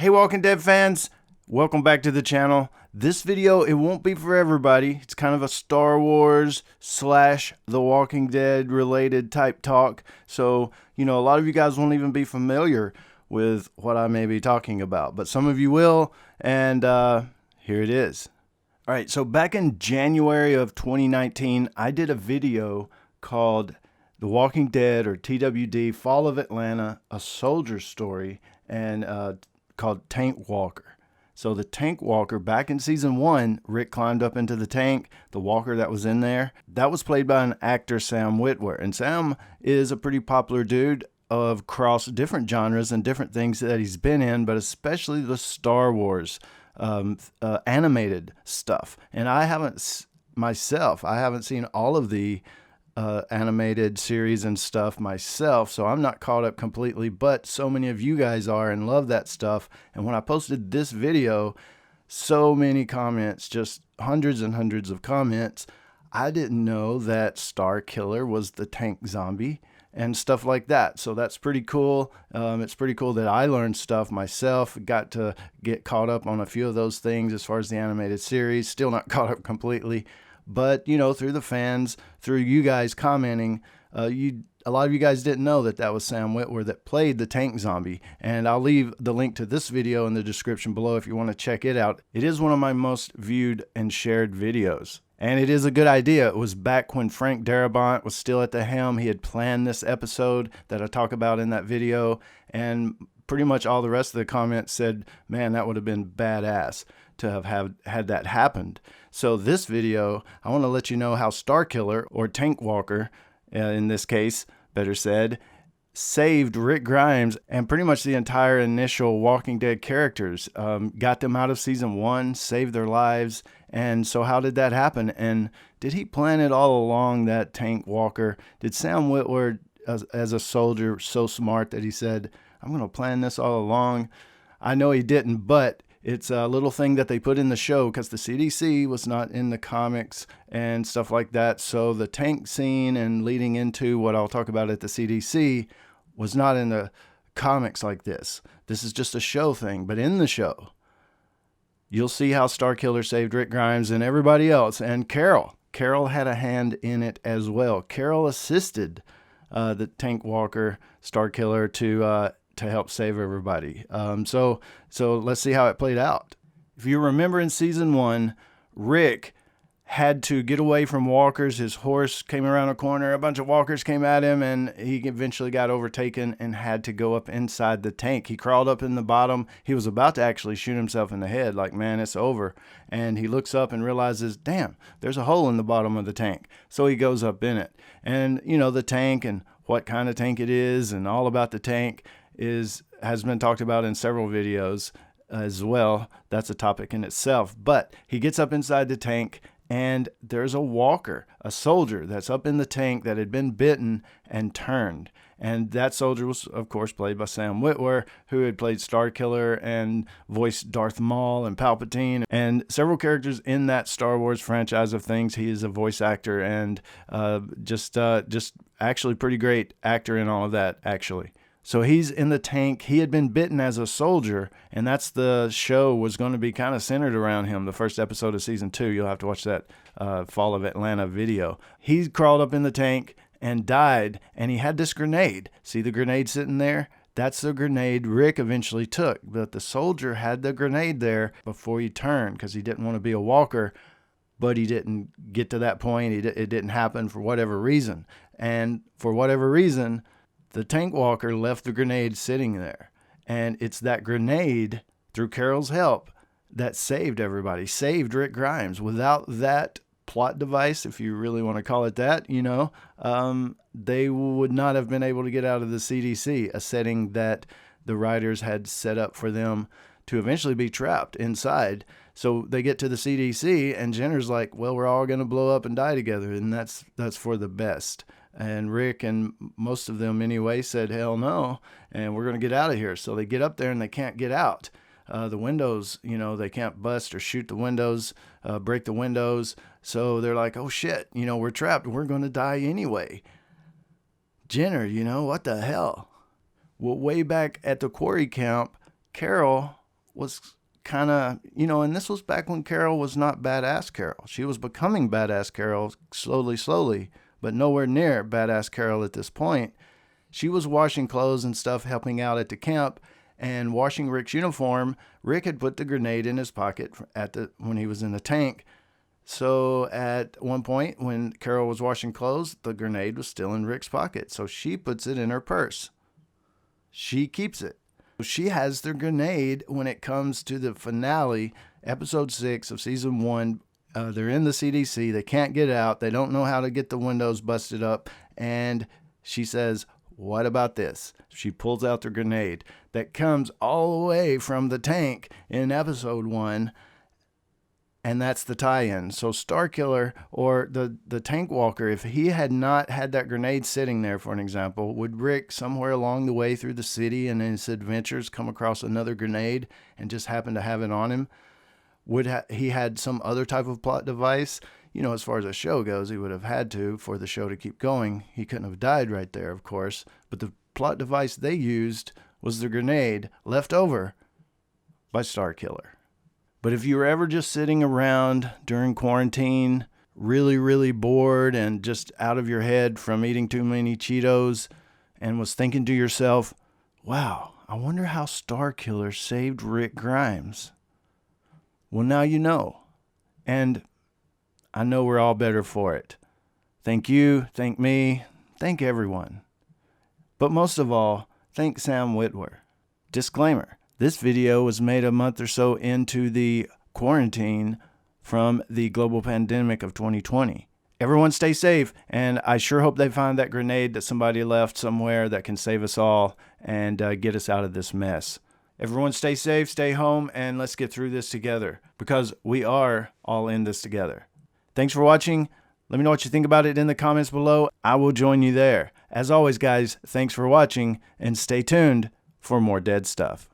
Hey Walking Dead fans, welcome back to the channel. This video, it won't be for everybody. It's kind of a Star Wars slash The Walking Dead related type talk. So, a lot of you guys won't even be familiar with what I may be talking about, but some of you will, and here it is. All right, so back in January of 2019, I did a video called The Walking Dead, or TWD, Fall of Atlanta, a soldier story, and called Tank Walker. So the Tank Walker, back in season 1, Rick climbed up into the tank. The walker that was in there, that was played by an actor, Sam Witwer. And Sam is a pretty popular dude across different genres and different things that he's been in, but especially the Star Wars animated stuff. And I haven't seen all of the animated series and stuff myself, so I'm not caught up completely, but so many of you guys are and love that stuff. And when I posted this video, so many comments, just hundreds and hundreds of comments. I didn't know that Starkiller was the tank zombie and stuff like that. So that's pretty cool. It's pretty cool that I learned stuff myself, got to get caught up on a few of those things as far as the animated series. Still not caught up completely. But, through the fans, through you guys commenting, a lot of you guys didn't know that was Sam Witwer that played the tank zombie. And I'll leave the link to this video in the description below if you want to check it out. It is one of my most viewed and shared videos. And it is a good idea. It was back when Frank Darabont was still at the helm. He had planned this episode that I talk about in that video. And pretty much all the rest of the comments said, man, that would have been badass to have had that happened. So this video, I want to let you know how Starkiller, or Tank Walker, in this case, better said, saved Rick Grimes and pretty much the entire initial Walking Dead characters. Got them out of season 1, saved their lives. And so how did that happen? And did he plan it all along, that Tank Walker? Did Sam Witwer, as a soldier, so smart that he said, I'm going to plan this all along? I know he didn't, but it's a little thing that they put in the show because the CDC was not in the comics and stuff like that. So the tank scene and leading into what I'll talk about at the CDC was not in the comics like this. This is just a show thing. But in the show, you'll see how Starkiller saved Rick Grimes and everybody else. And Carol had a hand in it as well. Carol assisted the Tank Walker, Starkiller, to help save everybody. So let's see how it played out. If you remember in season 1, Rick had to get away from walkers. His horse came around a corner, a bunch of walkers came at him, and he eventually got overtaken and had to go up inside the tank. He crawled up in the bottom. He was about to actually shoot himself in the head, like, man, it's over. And he looks up and realizes, damn, there's a hole in the bottom of the tank. So he goes up in it. And, the tank and what kind of tank it is and all about the tank has been talked about in several videos as well. That's a topic in itself. But he gets up inside the tank, and there's a walker, a soldier that's up in the tank that had been bitten and turned. And that soldier was, of course, played by Sam Witwer, who had played Starkiller and voiced Darth Maul and Palpatine and several characters in that Star Wars franchise of things. He is a voice actor and just actually pretty great actor in all of that, actually. So he's in the tank. He had been bitten as a soldier, and that's the show was going to be kind of centered around him. The first episode of season 2, you'll have to watch that Fall of Atlanta video. He crawled up in the tank and died, and he had this grenade. See the grenade sitting there? That's the grenade Rick eventually took, but the soldier had the grenade there before he turned because he didn't want to be a walker, but he didn't get to that point. It didn't happen for whatever reason, and for whatever reason, the Tank Walker left the grenade sitting there. And it's that grenade, through Carol's help, that saved everybody, saved Rick Grimes. Without that plot device, if you really want to call it that, they would not have been able to get out of the CDC, a setting that the writers had set up for them to eventually be trapped inside. So they get to the CDC, and Jenner's like, well, we're all going to blow up and die together, and that's for the best. And Rick and most of them anyway said, hell no, and we're going to get out of here. So they get up there and they can't get out. The windows, they can't bust or shoot the windows, break the windows. So they're like, oh shit, we're trapped. We're going to die anyway. Jenner, what the hell? Well, way back at the quarry camp, Carol was kind of, and this was back when Carol was not badass Carol. She was becoming badass Carol slowly, but nowhere near badass Carol at this point. She was washing clothes and stuff, helping out at the camp, and washing Rick's uniform. Rick had put the grenade in his pocket when he was in the tank. So at one point when Carol was washing clothes, the grenade was still in Rick's pocket. So she puts it in her purse. She keeps it. She has the grenade when it comes to the finale, episode 6 of season 1. They're in the CDC. They can't get out. They don't know how to get the windows busted up. And she says, "What about this?" She pulls out the grenade that comes all the way from the tank in episode 1. And that's the tie-in. So Starkiller, or the tank walker, if he had not had that grenade sitting there, for an example, would Rick somewhere along the way through the city and in his adventures come across another grenade and just happen to have it on him? Would he had some other type of plot device? As far as the show goes, he would have had to for the show to keep going. He couldn't have died right there, of course. But the plot device they used was the grenade left over by Starkiller. But if you were ever just sitting around during quarantine, really, really bored and just out of your head from eating too many Cheetos, and was thinking to yourself, wow, I wonder how Starkiller saved Rick Grimes. Well, now you know. And I know we're all better for it. Thank you, thank me, thank everyone. But most of all, thank Sam Witwer. Disclaimer. This video was made a month or so into the quarantine from the global pandemic of 2020. Everyone stay safe, and I sure hope they find that grenade that somebody left somewhere that can save us all and get us out of this mess. Everyone stay safe, stay home, and let's get through this together, because we are all in this together. Thanks for watching. Let me know what you think about it in the comments below. I will join you there. As always, guys, thanks for watching, and stay tuned for more dead stuff.